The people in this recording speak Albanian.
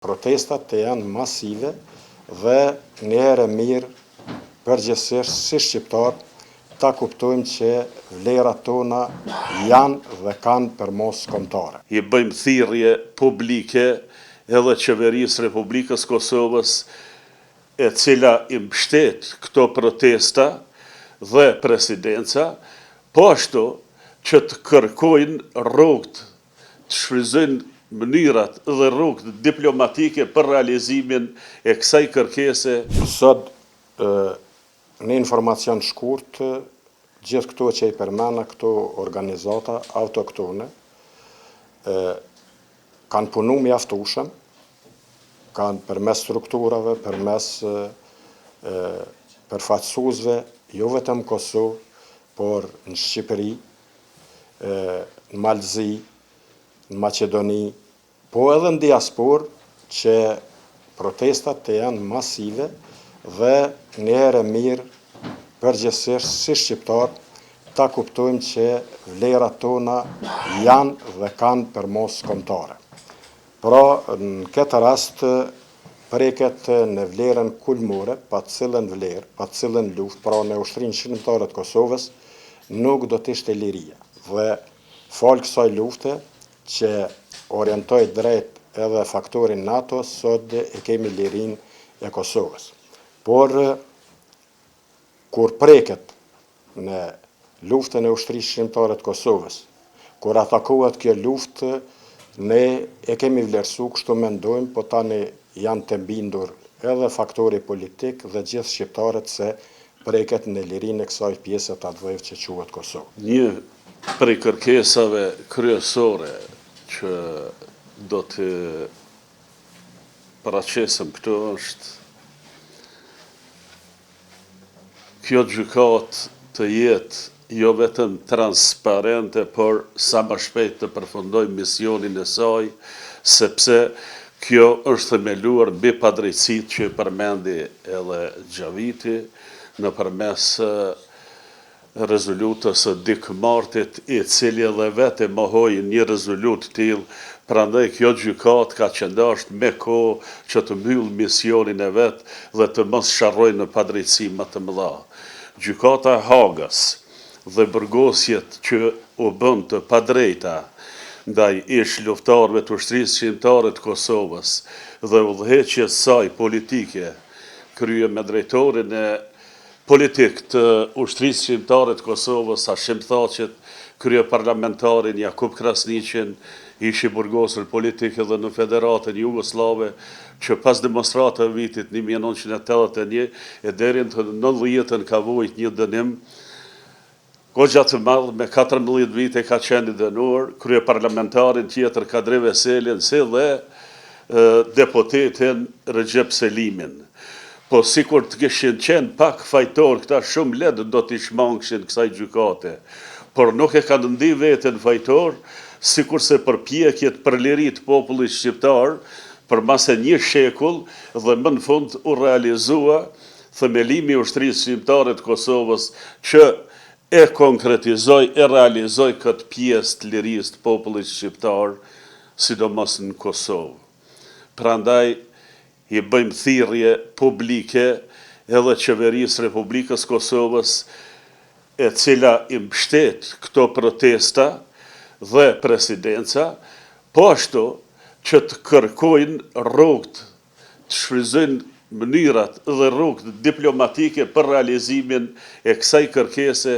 Protestat të janë masive dhe një herë mirë përgjithsisht si shqiptar ta kuptojmë që vlerat tona janë dhe kanë përmos kombëtare. I bëjmë thirrje publike edhe qeverisë Republikës Kosovës, e cila i mbështet këto protesta dhe presidenca, po ashtu që të kërkojnë rrugët, të shfrytëzojnë mënyrat dhe rrugët diplomatike për realizimin e kësaj kërkese. Sot në informacion shkurt, gjithë këto që i përmena këto organizata autoktone kanë punu mjaftueshëm, kanë përmes strukturave, përmes përfaqësuesve, jo vetëm Kosovë, por në Shqipëri, në Malzi, në Maqedoni, po edhe në diasporë, që protestat të janë masive dhe një herë mirë përgjithsisht si shqiptar ta kuptojmë që vlerat tona janë dhe kanë përmos kombëtare. Pra, në këtë rast, preket në vlerën kulmore, pa cilën vlerë, pa cilën luftë, pra në ushtrinë shërbëtare të Kosovës, nuk do të ishte liria. Dhe falë kësaj lufte, që orientoj drejt edhe faktorin NATO, sot e kemi lirin e Kosovës. Por, kur preket në luftën e ushtrisë shërbëtare të Kosovës, kur atakohet kjo luftë, ne e kemi vlerësu, kështu mendojmë, po tani janë të mbindur edhe faktori politik dhe gjithë shqiptarët se preket në lirin e kësaj pjesë të atë që quhet Kosovë. Një prej kërkesave kryesore që do të paraqesëm këtu është kjo gjykatë të jetë jo vetëm transparente, por sa më shpejt të përfundoj misionin e saj, sepse kjo është themeluar mbi padrejtësitë që përmendi edhe Xhaviti nëpërmes rezolutës së dikmartit, i cili edhe vetë mohoi një rezolutë të tillë, prandaj kjo gjykatë ka qëndosht me kohë që të mbyll misionin e vet dhe të mos sharrojë në padrejtësi më të mëdha. Gjykata e Hagës dhe burgosjet që u bën të padrejta ndaj ish luftarëve të ushtrisë shqiptare të Kosovës dhe udhëheqjes saj politike, krye me drejtorin e politik të ushtrisë shqiptare të Kosovës, Hashim Thaqet, krye parlamentarin Jakub Krasniqin, ishi burgosur politik edhe në Federatën Jugoslave, që pas demonstratave vitit 1981 e deri në 90-ën ka vujt një dënim goxha të madh, me 14 vite ka qenë i dënuar, krye parlamentarin tjetër Kadri Veselin, si dhe deputetin Recep Selimin. Po sikur të kishin qenë pak fajtor, këta shumë lehtë do t'i shmangishin kësaj gjykate, por nuk e kanë ndi veten fajtor, sikur se përpjekjet për liri të popullit shqiptar, për mase një shekull dhe më në fund u realizua themelimi i ushtrisë shqiptare të Kosovës, që e konkretizoi, e realizoi këtë pjesë të lirisë të popullit shqiptar, sidomos në Kosovë. Prandaj i bëjmë thirrje publike edhe qeverisë Republikës Kosovës, e cila i mbështet këto protesta dhe presidenca, po ashtu që të kërkojnë rrugët, të shfrytëzojnë mënyrat dhe rrugët diplomatike për realizimin e kësaj kërkese.